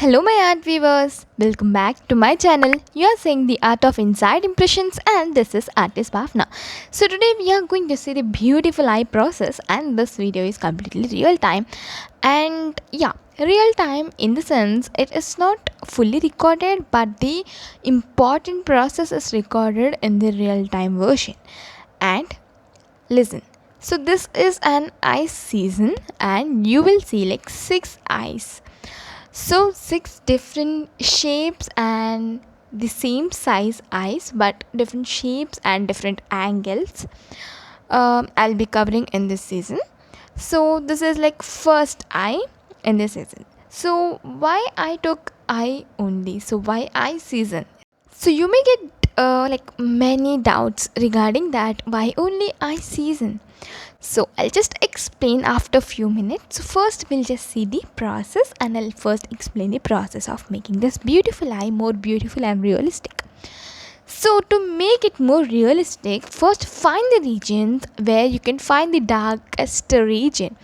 Hello, my art viewers. Welcome back to my channel. You are seeing the art of inside impressions, and this is artist Bhavna. So today we are going to see the beautiful eye process, and this video is completely real time. And yeah, real time in the sense it is not fully recorded, but the important process is recorded in the real time version. And listen. So this is an eye season, and you will see like six eyes, so six different shapes and the same size eyes, but different shapes and different angles. I'll be covering in this season. So this is like first eye in this season. So why I took eye only? So why eye season? So you may get like many doubts regarding that. Why only eye season? So I'll just explain after few minutes. So first we'll just see the process, and I'll first explain the process of making this beautiful eye more beautiful and realistic. So to make it more realistic, first find the regions where you can find the darkest region,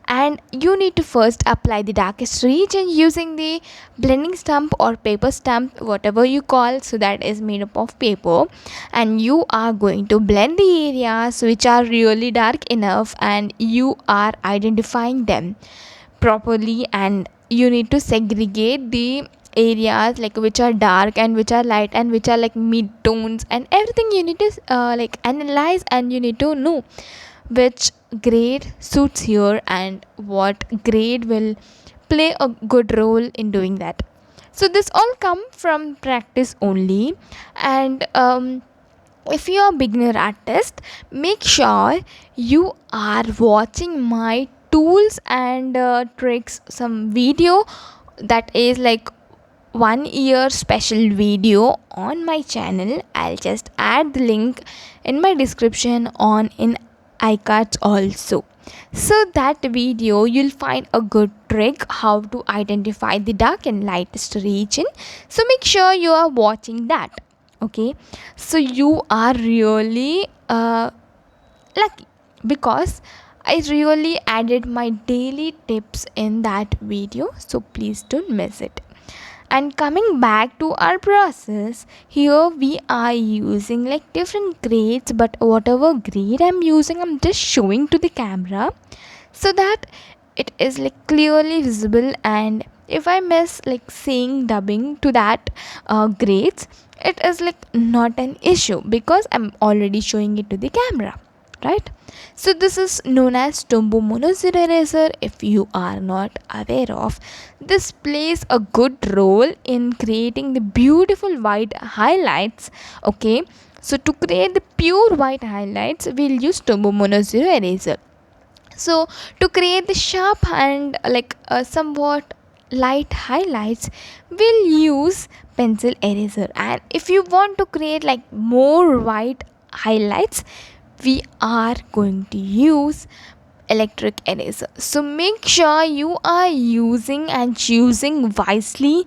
and you need to first apply the darkest region using the blending stump or paper stump, whatever you call. So that is made up of paper, and you are going to blend the areas which are really dark enough, and you are identifying them properly, and you need to segregate the areas like which are dark and which are light and which are like mid tones, and everything you need to like analyze, and you need to know which grade suits here and what grade will play a good role in doing that. So this all come from practice only. And if you are a beginner artist, make sure you are watching my tools and tricks, some video that is like 1 year special video on my channel. I'll just add the link in my description on in iCards also. So that video you'll find a good trick how to identify the dark and lightest region. So make sure you are watching that. Okay, so you are really lucky, because I really added my daily tips in that video, so please don't miss it. And coming back to our process, here we are using like different grades, but whatever grade I'm using, I'm just showing to the camera so that it is like clearly visible. And if I miss like saying dubbing to that grades, it is like not an issue because I'm already showing it to the camera, right? So this is known as Tombow Mono Zero Eraser. If you are not aware of, this plays a good role in creating the beautiful white highlights. Okay, so to create the pure white highlights, we'll use Tombow Mono Zero Eraser. So to create the sharp and like somewhat light highlights, we'll use pencil eraser. And if you want to create like more white highlights, we are going to use electric eraser. So make sure you are using and choosing wisely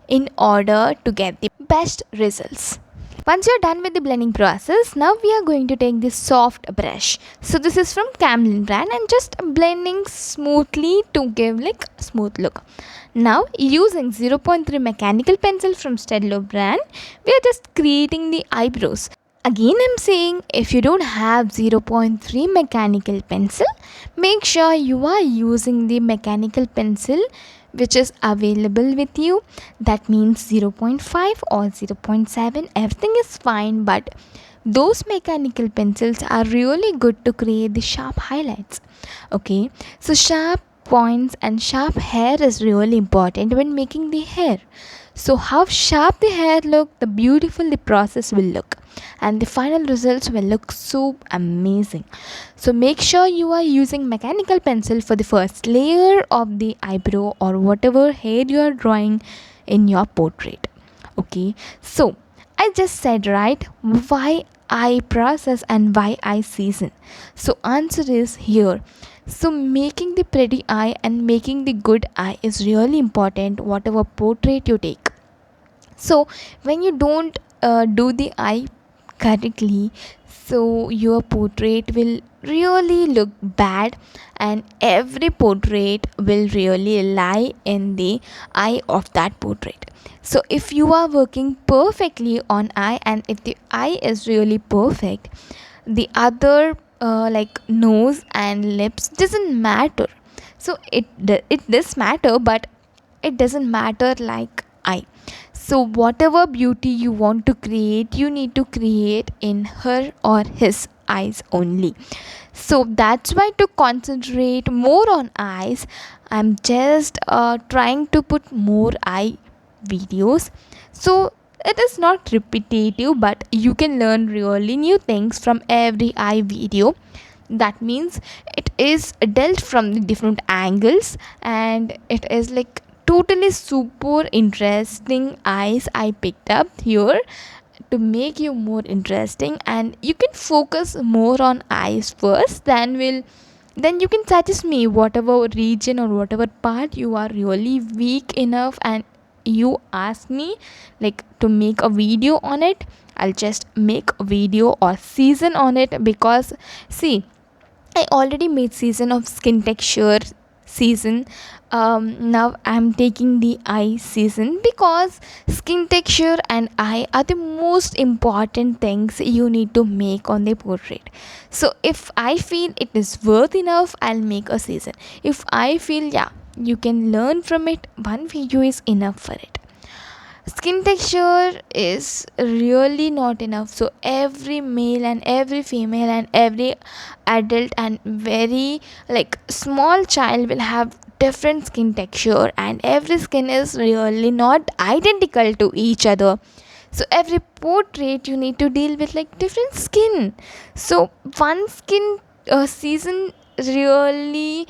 in order to get the best results. Once you're done with the blending process, now we are going to take this soft brush. So this is from Camlin brand, and just blending smoothly to give like smooth look. Now using 0.3 mechanical pencil from Stedlo brand, we are just creating the eyebrows. Again, I'm saying if you don't have 0.3 mechanical pencil, make sure you are using the mechanical pencil which is available with you. That means 0.5 or 0.7, everything is fine, but those mechanical pencils are really good to create the sharp highlights. Okay, so sharp points and sharp hair is really important when making the hair. So how sharp the hair look, the beautiful the process will look, and the final results will look so amazing. So make sure you are using mechanical pencil for the first layer of the eyebrow or whatever hair you are drawing in your portrait. Okay, so I just said, right, why eye process and why eye season. So answer is here. So making the pretty eye and making the good eye is really important whatever portrait you take. So when you don't do the eye correctly, so your portrait will really look bad, and every portrait will really lie in the eye of that portrait. So if you are working perfectly on eye, and if the eye is really perfect, the other like nose and lips doesn't matter. So it does matter, but it doesn't matter like eye. So whatever beauty you want to create, you need to create in her or his eyes only. So that's why, to concentrate more on eyes, I'm just trying to put more eye videos. So it is not repetitive, but you can learn really new things from every eye video. That means it is dealt from the different angles, and it is like totally super interesting eyes I picked up here to make you more interesting, and you can focus more on eyes first, then you can suggest me whatever region or whatever part you are really weak enough, and you ask me like to make a video on it. I'll just make a video or season on it, because see, I already made season of skin texture season. Now I'm taking the eye season, because skin texture and eye are the most important things you need to make on the portrait. So if I feel it is worth enough, I'll make a season. If I feel, yeah, you can learn from it, one video is enough for it. Skin texture is really not enough. So every male and every female and every adult and very like small child will have different skin texture, and every skin is really not identical to each other. So every portrait you need to deal with like different skin. So one skin season really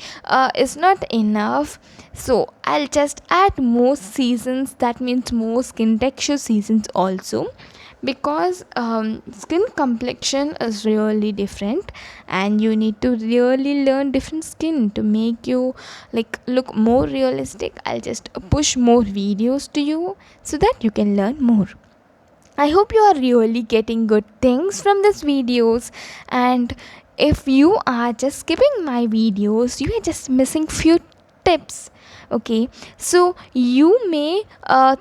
is not enough. So I'll just add more seasons, that means more skin texture seasons also, because skin complexion is really different, and you need to really learn different skin to make you like look more realistic. I'll just push more videos to you so that you can learn more. I hope you are really getting good things from these videos, and if you are just skipping my videos, you are just missing few tips. Okay, so you may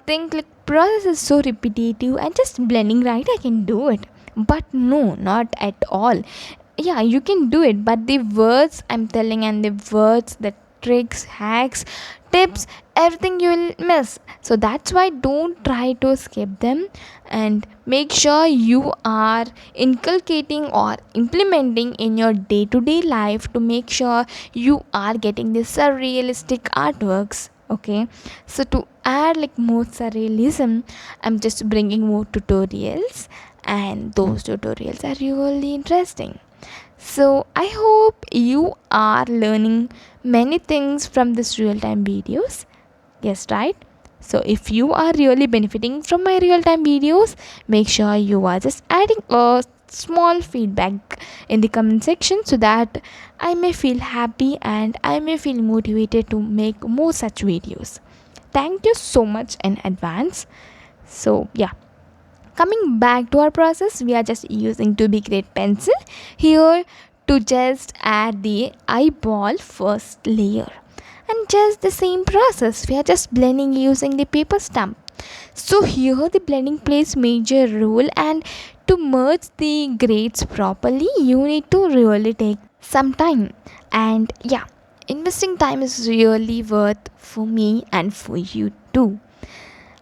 think like process is so repetitive and just blending, right? I can do it, but no, not at all. Yeah, you can do it, but the words I'm telling, and the words, the tricks, hacks, tips, everything you will miss. So that's why don't try to skip them, and make sure you are inculcating or implementing in your day-to-day life to make sure you are getting this surrealistic artworks. Okay, so to add like more surrealism, I'm just bringing more tutorials, and those tutorials are really interesting. So I hope you are learning many things from this real time videos. Yes, right? So if you are really benefiting from my real time videos, make sure you are just adding a small feedback in the comment section, so that I may feel happy and I may feel motivated to make more such videos. Thank you so much in advance. So yeah, coming back to our process, we are just using 2B grade pencil here to just add the eyeball first layer, and just the same process, we are just blending using the paper stamp. So here the blending plays major role, and to merge the grades properly, you need to really take some time. And yeah, investing time is really worth for me and for you too.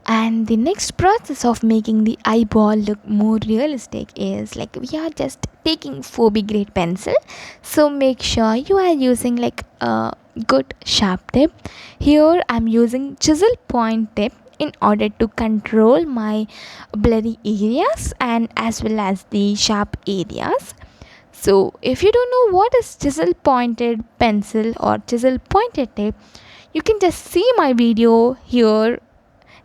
And the next process of making the eyeball look more realistic is like we are just taking 4B grade pencil. So make sure you are using like a good sharp tip. Here I'm using chisel point tip in order to control my blurry areas and as well as the sharp areas. So if you don't know what is chisel pointed pencil or chisel pointed tip, you can just see my video here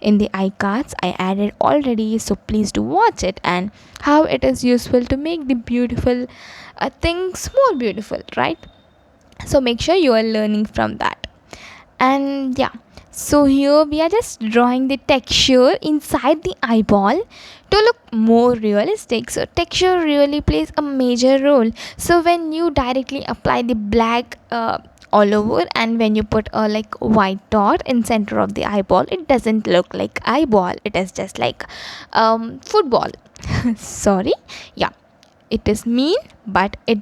in the iCards I added already, so please do watch it, and how it is useful to make the beautiful things more beautiful, right? So make sure you are learning from that. And yeah, So here we are just drawing the texture inside the eyeball to look more realistic. So texture really plays a major role. So when you directly apply the black all over, and when you put a like white dot in center of the eyeball, it doesn't look like eyeball, it is just like football. Sorry, yeah, it is mean, but it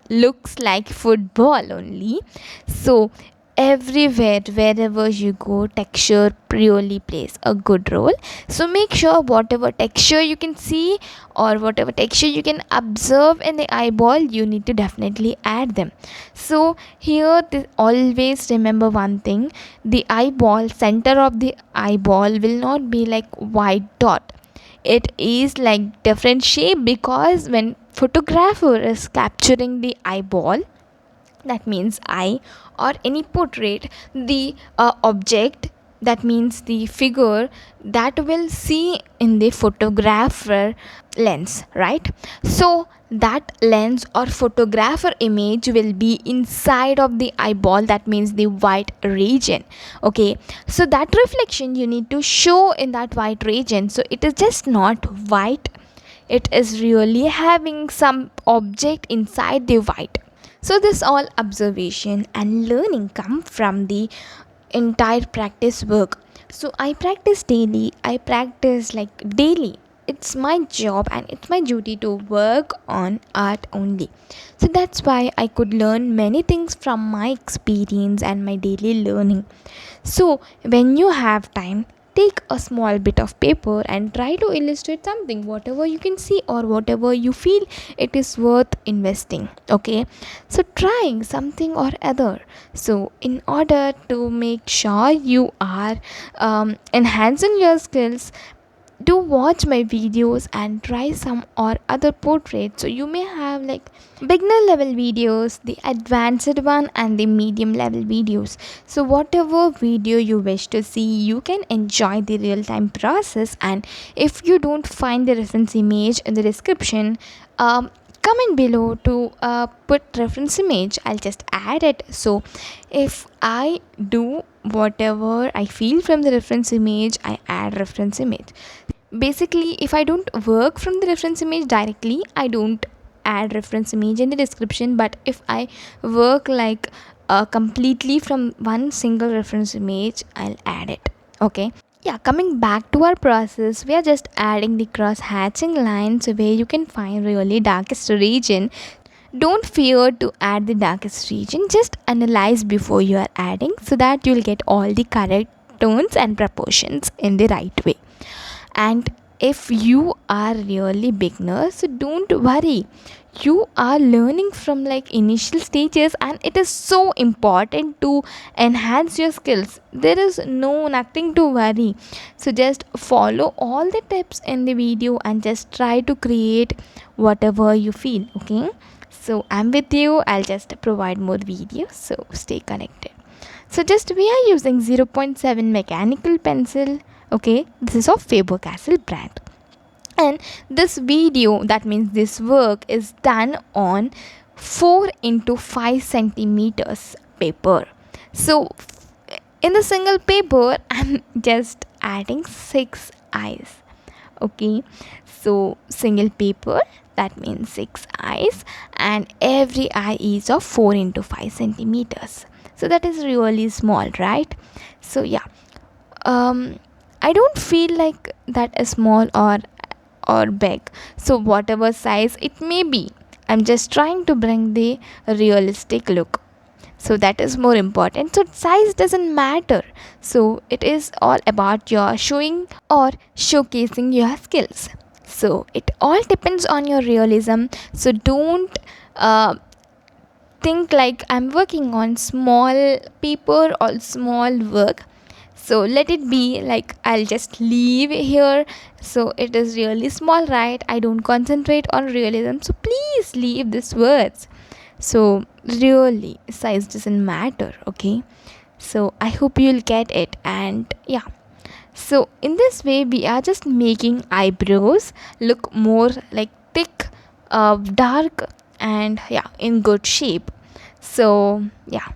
looks like football only. So everywhere, wherever you go, texture really plays a good role. So make sure whatever texture you can see or whatever texture you can observe in the eyeball, you need to definitely add them. So here always remember one thing: the eyeball, center of the eyeball will not be like white dot, it is like different shape, because when photographer is capturing the eyeball, that means eye, or any portrait, the object, that means the figure that will see in the photographer lens, right? So that lens or photographer image will be inside of the eyeball, that means the white region. Okay, so that reflection you need to show in that white region. So it is just not white, it is really having some object inside the white. So this all observation and learning come from the entire practice work. So I practice daily, I practice like daily. It's my job and it's my duty to work on art only. So that's why I could learn many things from my experience and my daily learning. So when you have time, take a small bit of paper and try to illustrate something, whatever you can see or whatever you feel it is worth investing. Okay, so trying something or other. So in order to make sure you are enhancing your skills, do watch my videos and try some or other portraits. So you may have like beginner level videos, the advanced one, and the medium level videos. So whatever video you wish to see, you can enjoy the real time process. And if you don't find the reference image in the description, comment below to put reference image, I'll just add it. So if I do whatever I feel from the reference image, I add reference image. Basically, if I don't work from the reference image directly, I don't add reference image in the description. But if I work like completely from one single reference image, I'll add it. Okay, yeah, coming back to our process, we are just adding the cross hatching lines where you can find really darkest region. Don't fear to add the darkest region, just analyze before you are adding, so that you'll get all the correct tones and proportions in the right way. And if you are really beginner, so don't worry, you are learning from like initial stages, and it is so important to enhance your skills. There is nothing to worry. So just follow all the tips in the video and just try to create whatever you feel. Okay, so I'm with you, I'll just provide more videos, so stay connected. So just we are using 0.7 mechanical pencil. Okay, this is of Faber-Castell brand, and this video, that means this work, is done on 4 into 5 centimeters paper. So in the single paper, I'm just adding 6 eyes. Okay, so single paper, that means 6 eyes, and every eye is of 4 into 5 centimeters. So that is really small, right? So yeah, I don't feel like that is small or big. So whatever size it may be, I'm just trying to bring the realistic look. So that is more important. So size doesn't matter. So it is all about your showing or showcasing your skills. So it all depends on your realism. So don't think like I'm working on small paper or small work. So let it be like I'll just leave here. So it is really small, right? I don't concentrate on realism, so please leave these words. So really size doesn't matter. Okay, so I hope you'll get it. And yeah, so in this way we are just making eyebrows look more like thick, dark, and yeah, in good shape. So yeah,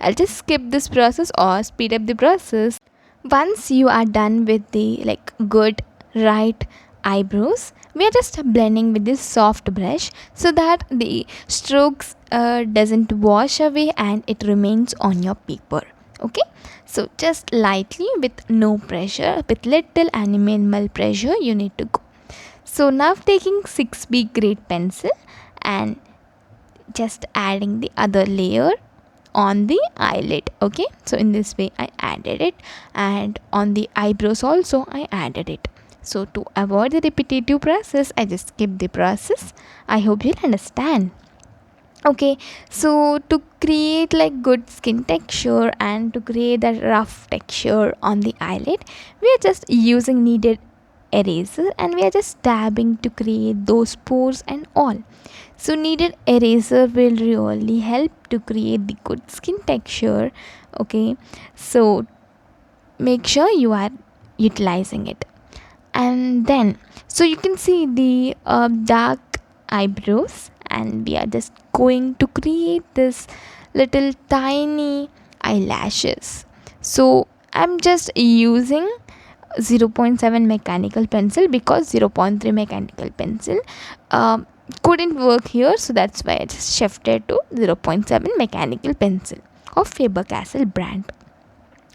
I'll just skip this process or speed up the process. Once you are done with the good right eyebrows, we are just blending with this soft brush so that the strokes doesn't wash away and it remains on your paper. Okay, so just lightly with no pressure, with little and minimal pressure you need to go. So now taking 6B grade pencil and just adding the other layer on the eyelid. Okay, so in this way I added it, and on the eyebrows also I added it. So to avoid the repetitive process, I just skip the process. I hope you'll understand. Okay, so to create good skin texture and to create that rough texture on the eyelid, we are just using kneaded eraser and we are just dabbing to create those pores and all. So kneaded eraser will really help to create the good skin texture. Okay, so make sure you are utilizing it. And then so you can see the dark eyebrows, and we are just going to create this little tiny eyelashes. So I'm just using 0.7 mechanical pencil because 0.3 mechanical pencil couldn't work here, so that's why I just shifted to 0.7 mechanical pencil of Faber-Castell brand.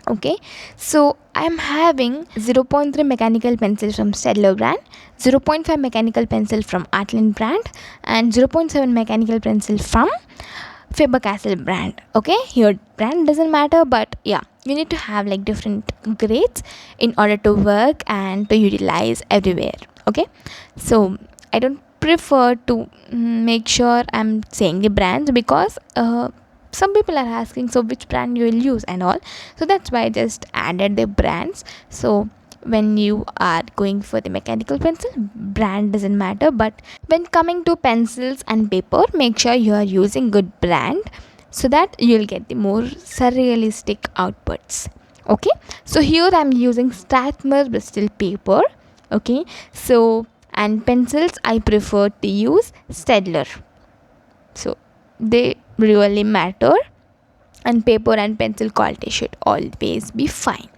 Okay, so I'm having 0.3 mechanical pencil from Staedtler brand, 0.5 mechanical pencil from Artland brand, and 0.7 mechanical pencil from Faber-Castell brand. Okay, your brand doesn't matter, but yeah, you need to have different grades in order to work and to utilize everywhere. Okay, so I don't prefer to make sure I'm saying the brands because some people are asking so which brand you will use and all, so that's why I just added the brands. So when you are going for the mechanical pencil, brand doesn't matter, but when coming to pencils and paper, make sure you are using good brand so that you'll get the more surrealistic outputs. Okay, so here I'm using Strathmore Bristol paper. Okay, so and pencils I prefer to use Staedtler, so they really matter, and paper and pencil quality should always be fine.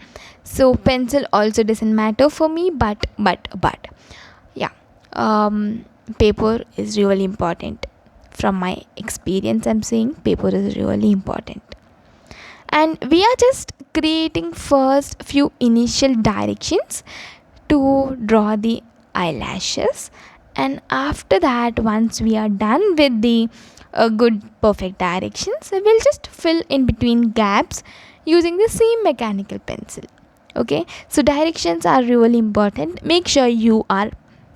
So pencil also doesn't matter for me, but yeah, paper is really important. From my experience I'm saying paper is really important. And we are just creating first few initial directions to draw the eyelashes, and after that once we are done with the good perfect directions, we'll just fill in between gaps using the same mechanical pencil. Okay, so directions are really important. Make sure you are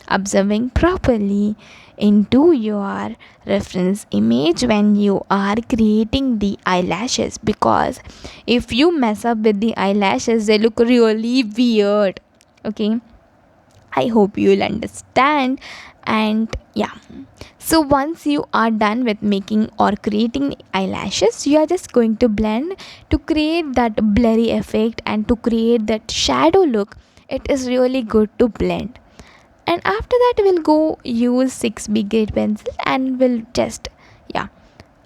observing properly into your reference image when you are creating the eyelashes, because if you mess up with the eyelashes they look really weird. Okay, I hope you'll understand. And yeah, so once you are done with making or creating eyelashes, you are just going to blend to create that blurry effect and to create that shadow look. It is really good to blend. And after that we'll go use 6B grade pencil and we'll just, yeah,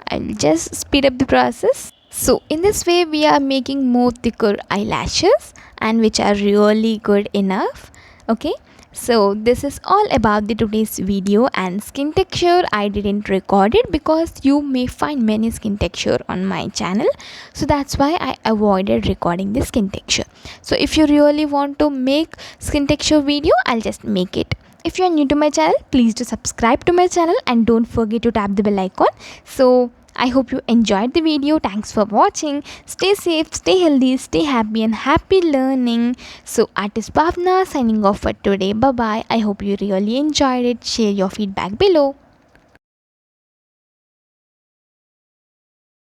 I'll just speed up the process. So in this way we are making more thicker eyelashes and which are really good enough. Okay, so this is all about the today's video, and skin texture I didn't record it because you may find many skin texture on my channel, so that's why I avoided recording the skin texture. So if you really want to make skin texture video, I'll just make it. If you are new to my channel, please do subscribe to my channel and don't forget to tap the bell icon. So I hope you enjoyed the video. Thanks for watching. Stay safe, stay healthy, stay happy and happy learning. So artist Bhavna signing off for today. Bye bye. I hope you really enjoyed it. Share your feedback below.